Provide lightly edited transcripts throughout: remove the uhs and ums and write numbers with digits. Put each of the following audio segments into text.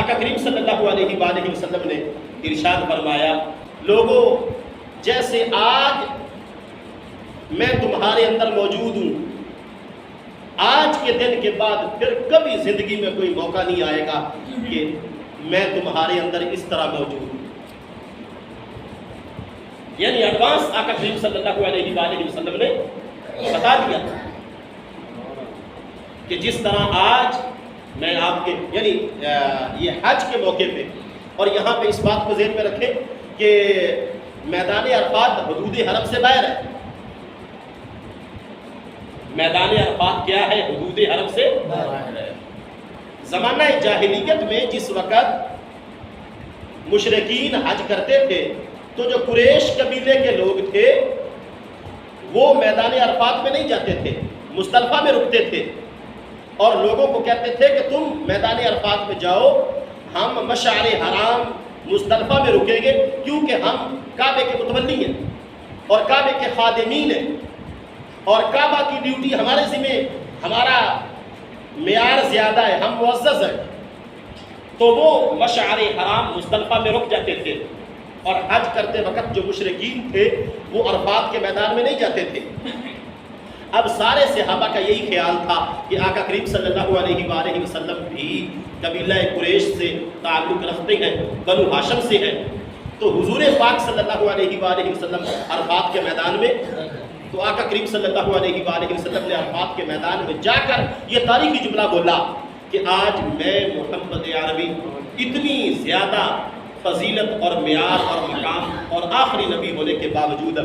آقا کریم صلی اللہ علیہ وآلہ وسلم نے ارشاد فرمایا، لوگوں جیسے آج میں تمہارے اندر موجود ہوں، آج کے دن کے بعد پھر کبھی زندگی میں کوئی موقع نہیں آئے گا کہ میں تمہارے اندر اس طرح موجود ہوں۔ یعنی ایڈوانس آقا کریم صلی اللہ علیہ وآلہ وسلم نے بتا دیا کہ جس طرح آج میں آپ کے یعنی یہ حج کے موقع پہ، اور یہاں پہ اس بات کو ذہن میں رکھیں کہ میدان عرفات حدود حرم سے باہر ہے۔ میدان عرفات کیا ہے؟ حدود حرم سے باہر ہے۔ زمانہ جاہلیت میں جس وقت مشرکین حج کرتے تھے تو جو قریش قبیلے کے لوگ تھے وہ میدان عرفات میں نہیں جاتے تھے، مزدلفہ میں رکتے تھے، اور لوگوں کو کہتے تھے کہ تم میدان عرفات میں جاؤ، ہم مشعر حرام مزدلفہ میں رکیں گے، کیونکہ ہم کعبے کے متولی ہیں اور کعبے کے خادمین ہیں، اور کعبہ کی ڈیوٹی ہمارے ذمہ، ہمارا معیار زیادہ ہے، ہم معزز ہیں۔ تو وہ مشعر حرام مزدلفہ میں رک جاتے تھے، اور حج کرتے وقت جو مشرکین تھے وہ عرفات کے میدان میں نہیں جاتے تھے۔ اب سارے صحابہ کا یہی خیال تھا کہ آقا کریم صلی اللہ علیہ وآلہ وسلم بھی قبیلہ قریش سے تعلق رکھتے ہیں، بنو ہاشم سے ہیں، تو حضور پاک صلی اللہ علیہ وآلہ وسلم عرفات کے میدان میں، تو آقا کریم صلی اللہ علیہ وآلہ وسلم نے عرفات کے میدان میں جا کر یہ تاریخی جملہ بولا کہ آج میں محمد عربی اتنی زیادہ فضیلت اور معیار اور مقام اور آخری نبی ہونے کے باوجود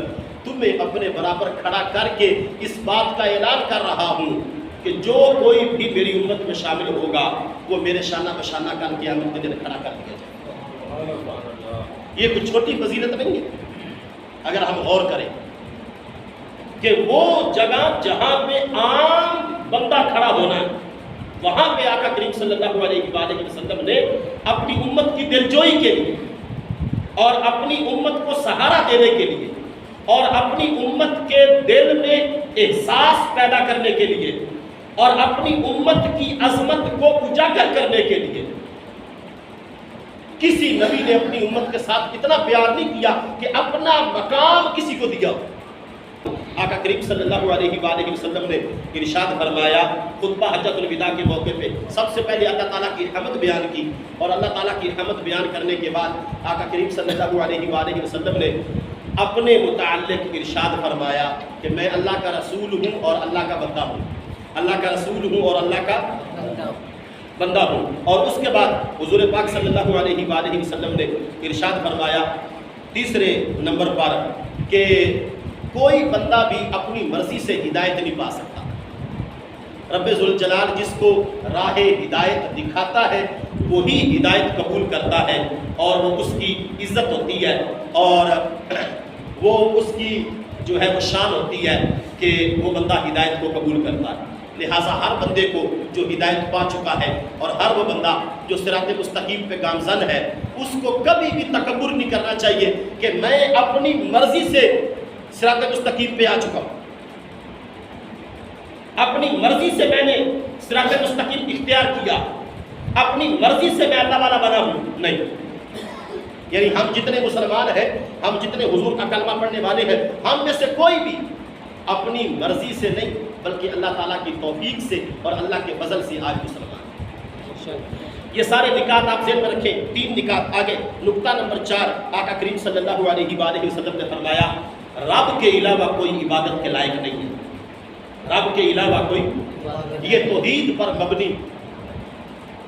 تمہیں اپنے برابر کھڑا کر کے اس بات کا اعلان کر رہا ہوں کہ جو کوئی بھی میری امت میں شامل ہوگا وہ میرے شانہ بشانہ کر قیامت کے دن کھڑا کر دیا جائے۔ یہ کوئی چھوٹی فضیلت نہیں ہے اگر ہم غور کریں کہ وہ جگہ جہاں پہ عام بندہ کھڑا ہونا ہے، وہاں پہ آقا کریم صلی اللہ علیہ وآلہ وسلم نے اپنی امت کی دلجوئی کے لیے اور اپنی امت کو سہارا دینے کے لیے اور اپنی امت کے دل میں احساس پیدا کرنے کے لیے اور اپنی امت کی عظمت کو اجاگر کرنے کے لیے کسی نبی نے اپنی امت کے ساتھ اتنا پیار نہیں کیا کہ اپنا مقام کسی کو دیا۔ آقا کریم صلی اللہ علیہ وآلہ وسلم نے ارشاد فرمایا خطبہ حجۃ الوداع کے موقع پہ، سب سے پہلے اللہ تعالیٰ کی حمد بیان کی، اور اللہ تعالیٰ کی حمد بیان کرنے کے بعد آقا کریم صلی اللہ علیہ وآلہ وسلم نے اپنے متعلق ارشاد فرمایا کہ میں اللہ کا رسول ہوں اور اللہ کا بندہ ہوں، اللہ کا رسول ہوں اور اللہ کا بندہ ہوں۔ اور اس کے بعد حضور پاک صلی اللہ علیہ وآلہ وسلم نے ارشاد فرمایا تیسرے نمبر پر کہ کوئی بندہ بھی اپنی مرضی سے ہدایت نہیں پا سکتا، رب ذوالجلال جس کو راہ ہدایت دکھاتا ہے وہی ہدایت قبول کرتا ہے، اور وہ اس کی عزت ہوتی ہے اور وہ اس کی جو ہے وہ شان ہوتی ہے کہ وہ بندہ ہدایت کو قبول کرتا ہے۔ لہٰذا ہر بندے کو جو ہدایت پا چکا ہے اور ہر وہ بندہ جو صراط مستقیم پہ گامزن ہے اس کو کبھی بھی تکبر نہیں کرنا چاہیے کہ میں اپنی مرضی سے صراط مستقیم پہ آ چکا ہوں، اپنی مرضی سے میں نے صراط مستقیم اختیار کیا، اپنی مرضی سے میں اللہ والا بنا ہوں، نہیں۔ یعنی ہم جتنے مسلمان ہیں، ہم جتنے حضور کا کلمہ پڑھنے والے ہیں، ہم میں سے کوئی بھی اپنی مرضی سے نہیں بلکہ اللہ تعالیٰ کی توفیق سے اور اللہ کے فضل سے آج مسلمان۔ یہ سارے نکات آپ ذہن میں رکھیں، 3 نکات آگے۔ نقطہ نمبر 4، آقا کریم صلی اللہ علیہ وآلہ وسلم نے فرمایا رب کے علاوہ کوئی عبادت کے لائق نہیں ہے، رب کے علاوہ کوئی، یہ توحید پر مبنی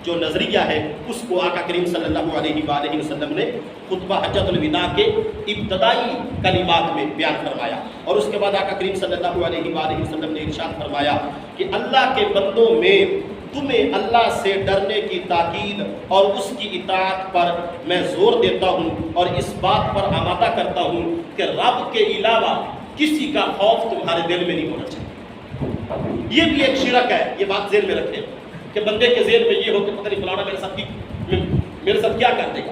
جو نظریہ ہے اس کو آقا کریم صلی اللہ علیہ وآلہ وسلم نے خطبہ حجۃ الوداع کے ابتدائی کلمات میں بیان فرمایا، اور اس کے بعد آقا کریم صلی اللہ علیہ وآلہ وسلم نے ارشاد فرمایا کہ اللہ کے بندوں میں تمہیں اللہ سے ڈرنے کی تاکید اور اس کی اطاعت پر میں زور دیتا ہوں اور اس بات پر آمادہ کرتا ہوں کہ رب کے علاوہ کسی کا خوف تمہارے دل میں نہیں ہونا چاہیے۔ یہ بھی ایک شرک ہے، یہ بات ذہن میں رکھیں کہ بندے کے ذہن میں یہ ہو کہ پتہ نہیں فلانا میرے ساتھ کیا کر دے گا۔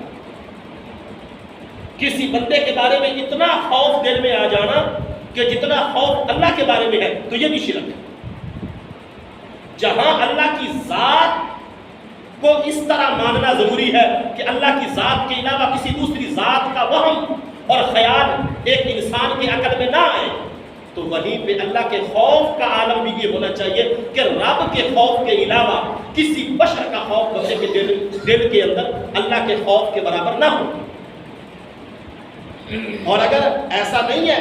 کسی بندے کے بارے میں اتنا خوف دل میں آ جانا کہ جتنا خوف اللہ کے بارے میں ہے، تو یہ بھی شرک ہے۔ جہاں اللہ کی ذات کو اس طرح ماننا ضروری ہے کہ اللہ کی ذات کے علاوہ کسی دوسری ذات کا وہم اور خیال ایک انسان کے عقل میں نہ آئے، تو وہیں پہ اللہ کے خوف کا عالم بھی یہ ہونا چاہیے کہ رب کے خوف کے علاوہ کسی بشر کا خوف بندے کے دل کے اندر اللہ کے خوف کے برابر نہ ہو۔ اور اگر ایسا نہیں ہے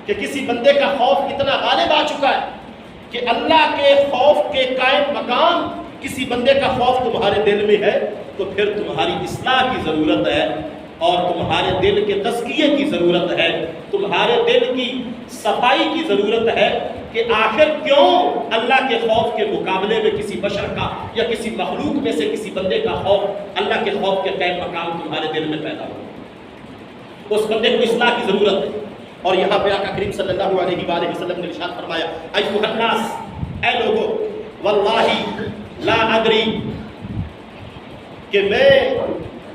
کہ کسی بندے کا خوف اتنا غالب آ چکا ہے کہ اللہ کے خوف کے قائم مقام کسی بندے کا خوف تمہارے دل میں ہے، تو پھر تمہاری اصلاح کی ضرورت ہے اور تمہارے دل کے تزکیے کی ضرورت ہے، تمہارے دل کی صفائی کی ضرورت ہے کہ آخر کیوں اللہ کے خوف کے مقابلے میں کسی بشر کا یا کسی مخلوق میں سے کسی بندے کا خوف اللہ کے خوف کے قائم مقام تمہارے دل میں پیدا ہو۔ اس بندے کو اصلاح کی ضرورت ہے۔ اور یہاں پہ آقا کریم صلی اللہ علیہ وآلہ وسلم نے ارشاد فرمایا، ایھا الناس، اے لوگو، واللہ لا ادری، کہ میں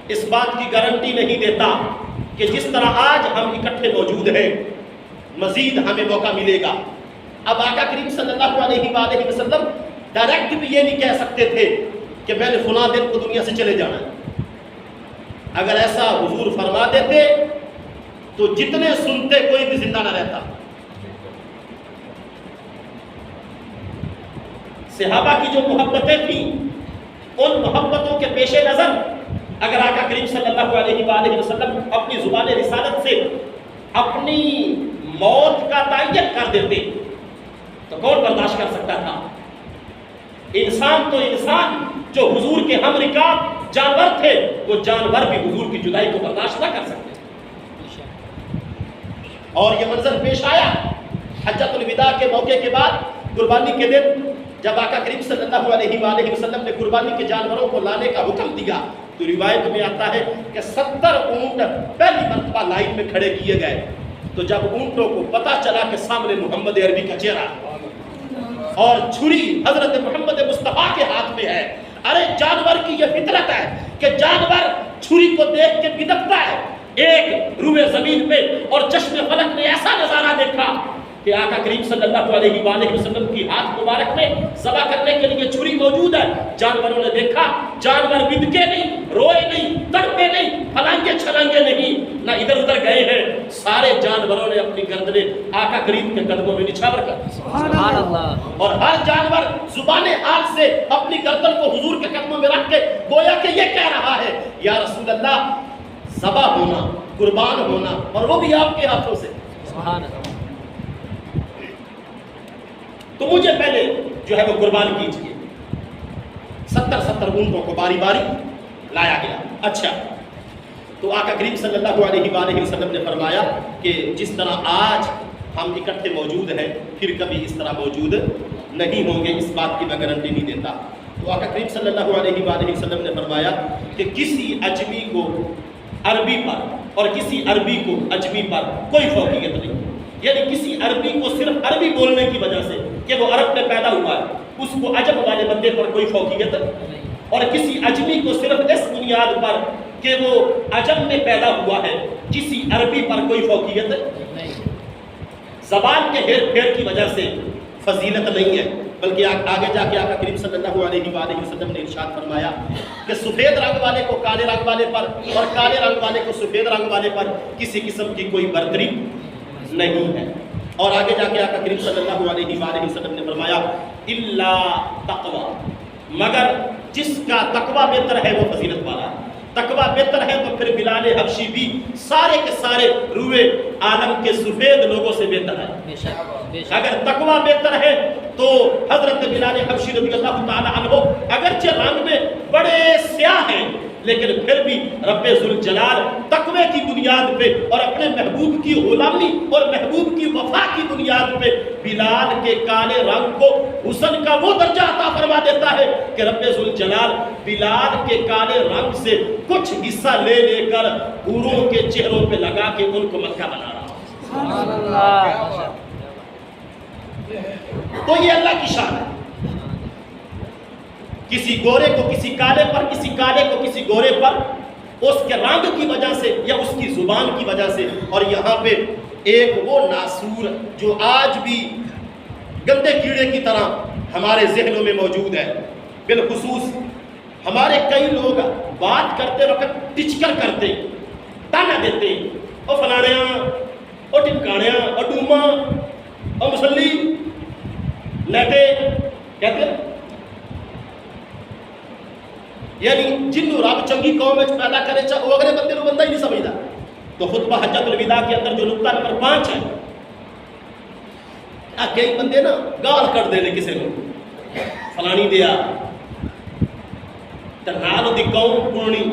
اس بات کی گارنٹی نہیں دیتا کہ جس طرح آج ہم اکٹھے موجود ہیں مزید ہمیں موقع ملے گا۔ اب آقا کریم صلی اللہ علیہ وآلہ وسلم ڈائریکٹ بھی یہ نہیں کہہ سکتے تھے کہ میں نے فلاں دن کو دنیا سے چلے جانا ہے۔ اگر ایسا حضور فرما دیتے تو جتنے سنتے کوئی بھی زندہ نہ رہتا۔ صحابہ کی جو محبتیں تھیں، ان محبتوں کے پیش نظر اگر آقا کریم صلی اللہ علیہ وآلہ وسلم اپنی زبان رسالت سے اپنی موت کا تعین کر دیتے تو کون برداشت کر سکتا تھا؟ انسان تو انسان جو حضور کے ہم رکاب جانور تھے، وہ جانور بھی حضور کی جدائی کو برداشت نہ کر سکتے۔ اور یہ منظر پیش آیا حجۃ الوداع کے موقع کے بعد، قربانی کے دن جب آقا کریم صلی اللہ علیہ وآلہ وسلم نے قربانی کے جانوروں کو لانے کا حکم دیا تو روایت میں آتا ہے کہ 70 اونٹ پہلی مرتبہ لائن میں کھڑے کیے گئے۔ تو جب اونٹوں کو پتا چلا کہ سامنے محمد عربی کا چہرہ اور چھری حضرت محمد مصطفیٰ کے ہاتھ میں ہے، ارے جانور کی یہ فطرت ہے کہ جانور چھری کو دیکھ کے بدکتا ہے۔ ایک روئے زمین پہ اور چشم فلک نے ایسا نظارہ دیکھا کہ آقا کریم صلی اللہ علیہ وآلہ وسلم کی ہاتھ مبارک میں ذبح کرنے کے لیے چھری موجود ہے۔ جانوروں نے دیکھا، جانور بدکے نہیں، روئے نہیں، تڑپے نہیں، پھلانگے چھلانگے نہیں، نہ ادھر ادھر گئے ہیں۔ سارے جانوروں نے اپنی گردنیں آقا کریم کے قدموں میں نچھاور کر، سبحان اللہ، اور ہر جانور زبان حال سے اپنی گردن کو حضور کے قدموں میں رکھ کے گویا کہ یہ کہہ رہا ہے، یا رسول اللہ، ذبح ہونا، قربان ہونا، اور وہ بھی آپ کے ہاتھوں سے، سبحان اللہ، تو مجھے پہلے جو ہے وہ قربان کیجئے۔ 70 اونٹوں کو باری باری لایا گیا۔ اچھا، تو آقا کریم صلی اللہ علیہ وآلہ وسلم نے فرمایا کہ جس طرح آج ہم اکٹھے موجود ہیں پھر کبھی اس طرح موجود نہیں ہوں گے، اس بات کی میں گارنٹی نہیں دیتا۔ تو آقا کریم صلی اللہ علیہ وآلہ وسلم نے فرمایا کہ کسی اجمی کو عربی پر اور کسی عربی کو اجمی پر کوئی فوقیت نہیں، یعنی کسی عربی کو صرف عربی بولنے کی وجہ سے کہ وہ عرب میں پیدا ہوا ہے اس کو عجم والے بندے پر کوئی فوقیت نہیں، اور کسی اجمی کو صرف اس بنیاد پر کہ وہ عجم میں پیدا ہوا ہے کسی عربی پر کوئی فوقیت نہیں۔ زبان کے ہیر پھیر کی وجہ سے فضیلت نہیں ہے، بلکہ آگے جا کے آقا کریم صلی اللہ علیہ وآلہ وسلم نے ارشاد فرمایا کہ سفید رنگ والے کو کالے رنگ والے پر اور کالے رنگ والے کو سفید رنگ والے پر کسی قسم کی کوئی برتری نہیں ہے۔ اور آگے جا کے آقا کریم صلی اللہ علیہ وآلہ وسلم نے فرمایا الا تقوی، مگر جس کا تقوی بہتر ہے وہ فضیلت والا ہے۔ تقوی بہتر ہے تو پھر بلال حبشی بھی سارے کے سارے روئے عالم کے سفید لوگوں سے بہتر ہے۔ اگر تقوی بہتر ہے تو حضرت بلال حبشی رضی اللہ تعالی عنہ اگرچہ رنگ میں بڑے سیاہ ہیں لیکن پھر بھی رب ذوالجلال تقوی کی بنیاد پہ اور اپنے محبوب کی غلامی اور محبوب کی وفا کی بنیاد پہ بلال کے کالے رنگ کو حسن کا وہ درجہ عطا فرما دیتا ہے کہ رب ذوالجلال بلال کے کالے رنگ سے کچھ حصہ لے لے کر حوروں کے چہروں پہ لگا کے ان کو مکہ بنا رہا ہے۔ سبحان اللہ۔ تو یہ اللہ کی شان ہے، کسی گورے کو کسی کالے پر، کسی کالے کو کسی گورے پر، اس کے رنگ کی وجہ سے یا اس کی زبان کی وجہ سے۔ اور یہاں پہ ایک وہ ناسور جو آج بھی گندے کیڑے کی طرح ہمارے ذہنوں میں موجود ہے، بالخصوص ہمارے کئی لوگ بات کرتے وقت ٹچکر کرتے، تانا دیتے، او فلانیاں، او ٹمکانیاں، او ڈوما، او مسلی لیٹے کہتے ہیں. یعنی جنوں رب چنگی قوم وچ پیدا کرے چاہے وہ اگلے بندے نوں بندہ ہی نہیں سمجھدا. تو خطبہ حجۃ الوداع کے اندر جو نقطہ نمبر 5 ہے، کئی بندے نا گال کٹ دے کسی کو فلانی دیا تنہا دی قوم پورنی.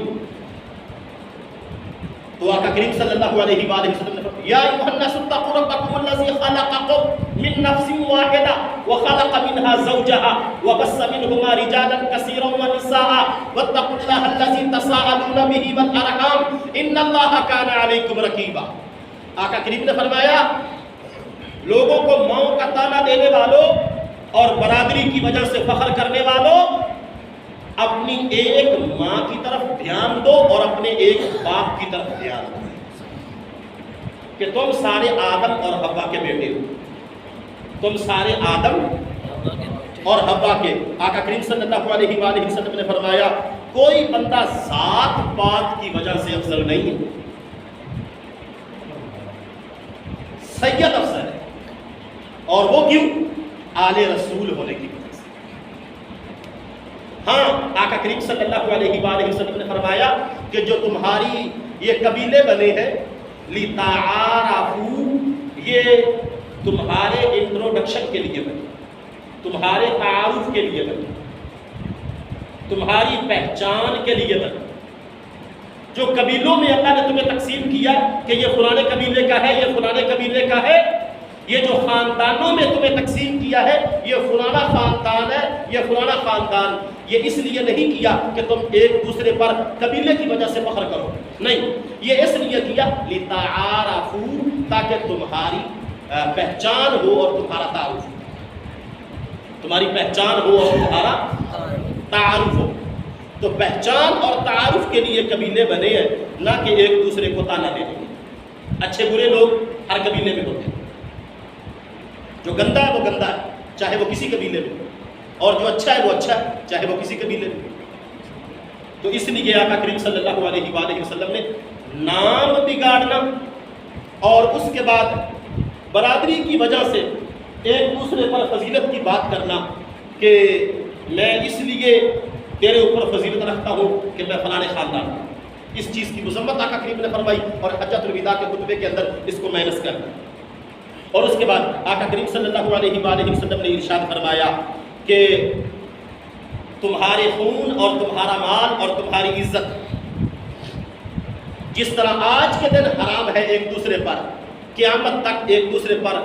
تو آقا کریم صلی اللہ علیہ وآلہ وسلم نے فرمایا یا ایھا الناس اتقوا ربکم الذی خلقکم من نفس واحدہ وخلق منها زوجها وبث منهما رجالا كثيرا ونساء واتقوا الله الذی تساءلون به والارحام ان اللہ کان علیکم رقیبا. آقا کریم نے فرمایا لوگوں کو ماؤں کا تانا دینے والوں اور برادری کی وجہ سے فخر کرنے والوں، اپنی ایک ماں کی طرف دھیان دو اور اپنے ایک باپ کی طرف دھیان دو کہ تم سارے آدم اور حوا کے بیٹے ہو. تم سارے آدم اور حوا کے. آقا کریم صلی اللہ علیہ وآلہ وسلم نے فرمایا کوئی بندہ ذات پات کی وجہ سے افضل نہیں ہے، سید افضل ہے. اور وہ کیوں؟ آل رسول ہونے کی وجہ سے. ہاں آقا کریم صلی اللہ علیہ وآلہ وسلم نے فرمایا کہ جو تمہاری یہ قبیلے بنے ہیں لِتَعَارَفُوا، یہ تمہارے انٹروڈکشن کے لیے بنے، تمہارے تعارف کے لیے بنے، تمہاری پہچان کے لیے بنے. جو قبیلوں میں اللہ نے تمہیں تقسیم کیا کہ یہ فلانے قبیلے کا ہے، یہ فلانے قبیلے کا ہے، یہ جو خاندانوں میں تمہیں تقسیم کیا ہے یہ فلانا خاندان ہے، یہ فلانا خاندان، یہ اس لیے نہیں کیا کہ تم ایک دوسرے پر قبیلے کی وجہ سے فخر کرو، نہیں، یہ اس لیے کیا لِتَعَارَفُوا، تاکہ تمہاری پہچان ہو اور تمہارا تعارف ہو، تمہاری پہچان ہو اور تمہارا تعارف ہو. تو پہچان اور تعارف کے لیے قبیلے بنے ہیں، نہ کہ ایک دوسرے کو تانا دینے کے. اچھے برے لوگ ہر قبیلے میں ہوتے ہیں، جو گندا ہے وہ گندا ہے چاہے وہ کسی قبیلے میں، اور جو اچھا ہے وہ اچھا ہے چاہے وہ کسی قبیلے میں. تو اس لیے آقا کریم صلی اللہ علیہ وآلہ وسلم نے نام بگاڑنا اور اس کے بعد برادری کی وجہ سے ایک دوسرے پر فضیلت کی بات کرنا کہ میں اس لیے تیرے اوپر فضیلت رکھتا ہوں کہ میں فلانے خاندان ہوں، اس چیز کی مذمت آقا کریم نے فرمائی اور حجۃ الوداع کے خطبے کے اندر اس کو مینس کرنا. اور اس کے بعد آقا کریم صلی اللہ علیہ وآلہ وسلم نے ارشاد فرمایا کہ تمہارے خون اور تمہارا مال اور تمہاری عزت جس طرح آج کے دن حرام ہے ایک دوسرے پر، قیامت تک ایک دوسرے پر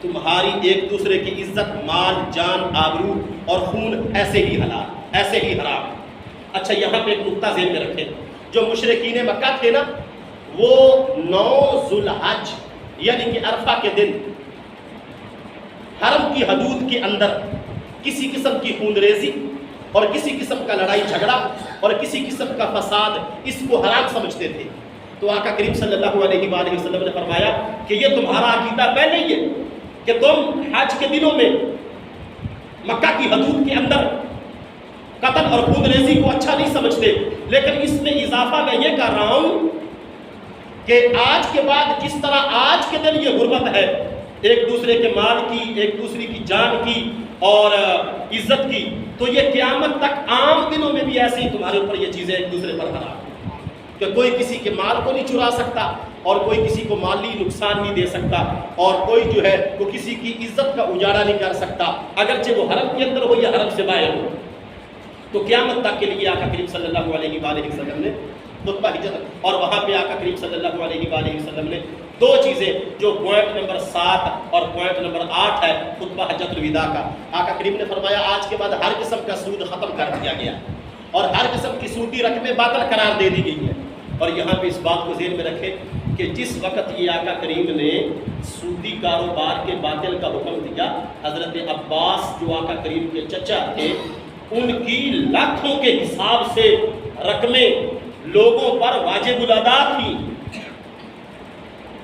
تمہاری ایک دوسرے کی عزت، مال، جان، آبرو اور خون ایسے ہی حلال، ایسے ہی حرام. اچھا یہاں پہ ایک نقطہ ذہن میں رکھیں، جو مشرکین مکہ تھے نا وہ 9 ذو الحج یعنی کہ عرفہ کے دن حرم کی حدود کے اندر کسی قسم کی خون ریزی اور کسی قسم کا لڑائی جھگڑا اور کسی قسم کا فساد اس کو حرام سمجھتے تھے. تو آقا کریم صلی اللہ علیہ وآلہ وسلم نے فرمایا کہ یہ تمہارا عقیدہ پہلے ہی ہے کہ تم حج کے دنوں میں مکہ کی حدود کے اندر قتل اور خون ریزی کو اچھا نہیں سمجھتے، لیکن اس میں اضافہ میں یہ کر رہا ہوں کہ آج کے بعد جس طرح آج کے دن یہ غربت ہے ایک دوسرے کے مال کی، ایک دوسرے کی جان کی اور عزت کی، تو یہ قیامت تک عام دنوں میں بھی ایسے ہی تمہارے اوپر یہ چیزیں ایک دوسرے پر حرام کہ کوئی کسی کے مال کو نہیں چرا سکتا اور کوئی کسی کو مالی نقصان نہیں دے سکتا اور کوئی جو ہے وہ کسی کی عزت کا اجاڑا نہیں کر سکتا اگرچہ وہ حرم کے اندر ہو یا حرم سے باہر ہو. تو قیامت تک کے لیے آقا کریم صلی اللہ علیہ وآلہ وسلم نے خطبہ حجت اور وہاں پہ آقا کریم صلی اللہ علیہ وآلہ وسلم نے 2 چیزیں جو پوائنٹ نمبر 7 اور پوائنٹ نمبر 8 ہے خطبہ حجت الوداع کا، آقا کریم نے فرمایا آج کے بعد ہر قسم کا سود ختم کر دیا گیا اور ہر قسم کی سودی رقمیں باطل قرار دے دی گئی ہیں. اور یہاں پہ اس بات کو ذہن میں رکھیں کہ جس وقت یہ آقا کریم نے سودی کاروبار کے باطل کا حکم دیا، حضرت عباس جو آقا کریم کے چچا تھے ان کی لاکھوں کے حساب سے رقمیں لوگوں پر واجب الادا تھی،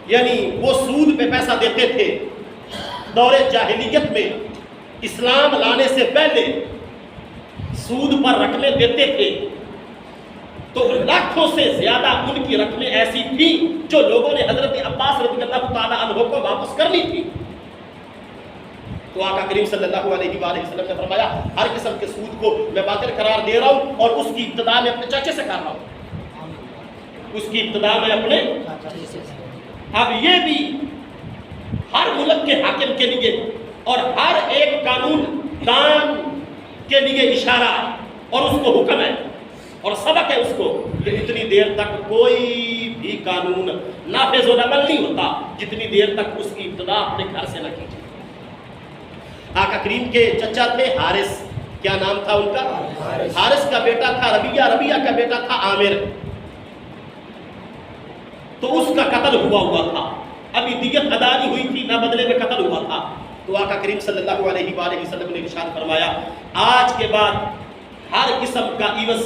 یعنی وہ سود پہ پیسہ دیتے تھے. دور جاہلیت میں اسلام لانے سے پہلے سود پر رقمیں دیتے تھے تو لاکھوں سے زیادہ ان کی رقمیں ایسی تھیں جو لوگوں نے حضرت عباس رضی اللہ تعالیٰ عنہ کو واپس کرنی تھی. تو آقا کریم صلی اللہ علیہ وآلہ وسلم نے فرمایا ہر قسم کے سود کو میں باطل قرار دے رہا ہوں اور اس کی ابتدا میں اپنے چاچے سے کر رہا ہوں. اس کی ابتدا میں اپنے. اب یہ بھی ہر ملک کے حاکم کے لیے اور ہر ایک قانون دان کے لیے اشارہ اور اس کو حکم ہے اور سبق ہے اس کو کہ اتنی دیر تک کوئی بھی قانون نافذ و عمل نہیں ہوتا جتنی دیر تک اس کی ابتدا اپنے گھر سے نہ کی جائے. آقا کریم کے چچا تھے حارث. کیا نام تھا ان کا؟ حارث کا بیٹا تھا ربیہ, ربیہ کا بیٹا تھا عامر. تو اس کا قتل ہوا تھا. ابھی دیت ادا نہیں ہوئی تھی, نہ بدلے میں قتل ہوا تھا. تو آقا کریم صلی اللہ علیہ وآلہ وسلم نے ارشاد فرمایا آج کے بعد ہر قسم کا عوض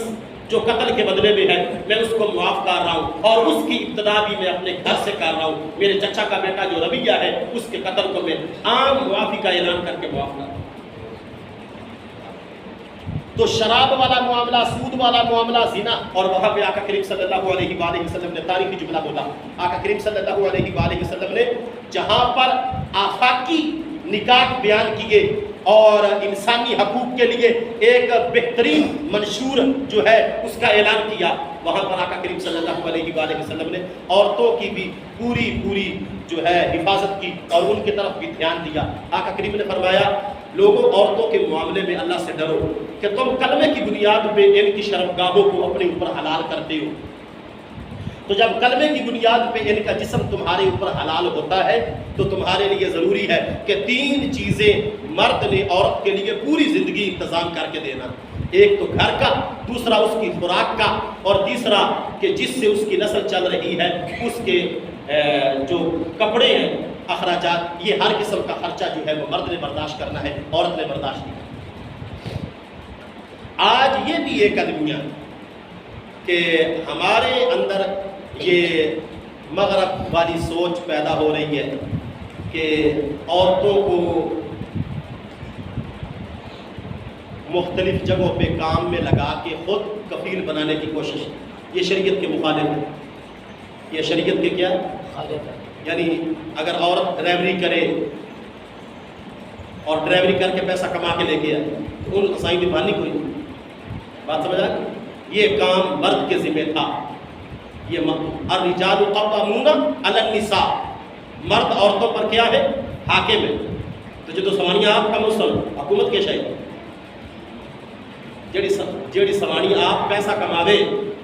جو قتل کے بدلے میں ہے میں اس کو معاف کر رہا ہوں اور اس کی ابتدا بھی میں اپنے گھر سے کر رہا ہوں. میرے چچا کا بیٹا جو ربیہ ہے اس کے قتل کو میں عام معافی کا اعلان کر کے معاف کر رہا ہوں. تو شراب والا معاملہ, سود والا معاملہ, زنا, اور وہاں پہ آقا کریم صلی اللہ علیہ وآلہ وسلم نے تاریخی جملہ بولا. آقا کریم صلی اللہ علیہ وآلہ وسلم نے جہاں پر آفاقی نکاح بیان کیے اور انسانی حقوق کے لیے ایک بہترین منشور جو ہے اس کا اعلان کیا, وہاں پر آقا کریم صلی اللہ علیہ وآلہ وسلم نے عورتوں کی بھی پوری جو ہے حفاظت کی اور ان کی طرف بھی دھیان دیا. آقا کریم نے فرمایا لوگوں عورتوں کے معاملے میں اللہ سے ڈرو کہ تم کلمے کی بنیاد پہ ان کی شرمگاہوں کو اپنے اوپر حلال کرتے ہو. تو جب کلمے کی بنیاد پہ ان کا جسم تمہارے اوپر حلال ہوتا ہے تو تمہارے لیے ضروری ہے کہ 3 چیزیں مرد نے عورت کے لیے پوری زندگی انتظام کر کے دینا. ایک تو گھر کا, دوسرا اس کی خوراک کا, اور تیسرا کہ جس سے اس کی نسل چل رہی ہے اس کے جو کپڑے ہیں, اخراجات, یہ ہر قسم کا خرچہ جو ہے وہ مرد نے برداشت کرنا ہے, عورت نے برداشت نہیں کرنا. آج یہ بھی ایک المیہ کہ ہمارے اندر یہ مغرب والی سوچ پیدا ہو رہی ہے کہ عورتوں کو مختلف جگہوں پہ کام میں لگا کے خود کفیل بنانے کی کوشش. یہ شریعت کے مخالف ہے. یہ شریعت کے کیا یعنی اگر عورت ڈرائیوری کرے اور ڈرائیوری کر کے پیسہ کما کے لے کے آئے تو ان قصائی نبھانی کوئی بات سمجھ آئے. یہ کام مرد کے ذمہ تھا. یہ الرجال قوامون علی النساء, مرد عورتوں پر کیا ہے, حاکم ہے. تو جو سوانیاں آپ کا مسلم حکومت کے شاید جیڑی سوانی آپ پیسہ کماوے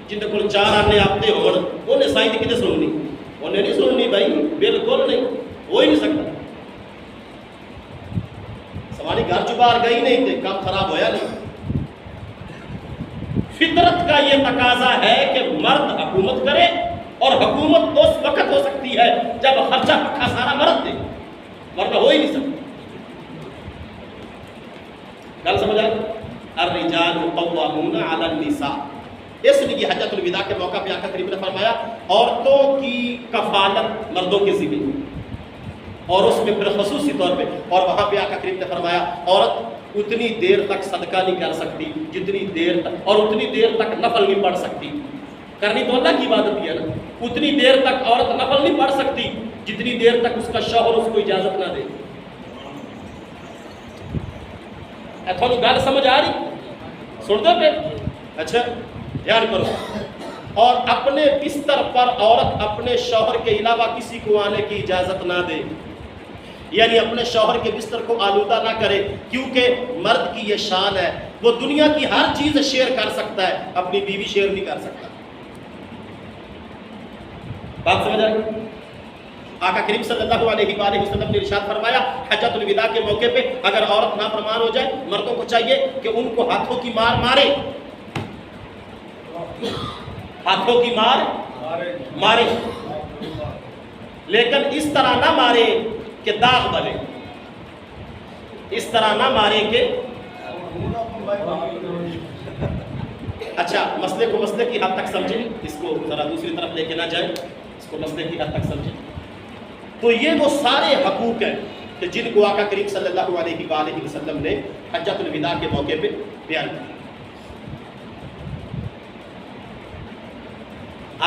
جن کو 4 آنے آپتے ہو انہیں سائیں کتنے سننی, انہیں نہیں سننی بھائی, بالکل نہیں, ہو ہی نہیں سکتا. سوانی گھر چبار گئی نہیں تھے, کام خراب ہویا نہیں. فطرت کا یہ تقاضا ہے کہ مرد حکومت کرے اور حکومت اس وقت ہو سکتی ہے جب خرچہ پکا سارا مرد دے, ورنہ ہو ہی نہیں سکتا. گل سمجھ آئے. الرجال قوامون علی النساء, اس لیے حجۃ الوداع کے موقع پہ آقا کریم نے فرمایا عورتوں کی کفالت مردوں کے ذمہ, اور اس میں پھر خصوصی طور پہ, اور وہاں پہ آقا کریم نے فرمایا عورت اتنی دیر تک صدقہ نہیں کر سکتی جتنی دیر تک, اور اتنی دیر تک نفل نہیں پڑھ سکتی. کرنی تو اللہ کی عبادت ہے نا. اتنی دیر تک عورت نفل نہیں پڑھ سکتی جتنی دیر تک اس کا شوہر اس کو اجازت نہ دے. تھوڑی گل سمجھ آ رہی؟ سن دو پہ اچھا دھیان کرو. اور اپنے بستر پر عورت اپنے شوہر کے علاوہ کسی کو آنے کی اجازت نہ دے, یعنی اپنے شوہر کے بستر کو آلودہ نہ کرے, کیونکہ مرد کی یہ شان ہے وہ دنیا کی ہر چیز شیئر کر سکتا ہے, اپنی بیوی شیئر نہیں کر سکتا. بات سمجھ آئی؟ آقا کریم صلی اللہ علیہ وآلہ وسلم نے ارشاد فرمایا حجۃ الوداع کے موقع پہ اگر عورت نافرمان ہو جائے مردوں کو چاہیے کہ ان کو ہاتھوں کی مار مارے, ہاتھوں کی مار مارے, لیکن اس طرح نہ مارے کہ داغ بنے, اس طرح نہ مارے کہ اچھا مسئلے کو مسئلے کی حد تک سمجھیں, اس کو ذرا دوسری طرف لے کے نہ جائیں, اس کو مسئلے کی حد تک سمجھیں. تو یہ وہ سارے حقوق ہیں کہ جن کو آقا کریم صلی اللہ علیہ وآلہ وسلم نے حجۃ الوداع کے موقع پہ بیان کیا.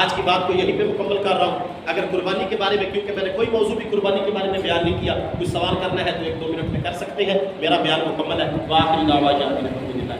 آج کی بات کو یہیں پہ مکمل کر رہا ہوں. اگر قربانی کے بارے میں، کیونکہ میں نے کوئی موضوع بھی قربانی کے بارے میں بیان نہیں کیا، کچھ سوال کرنا ہے تو 1-2 منٹ میں کر سکتے ہیں. میرا بیان مکمل ہے. وآخر دعوانا الحمدللہ.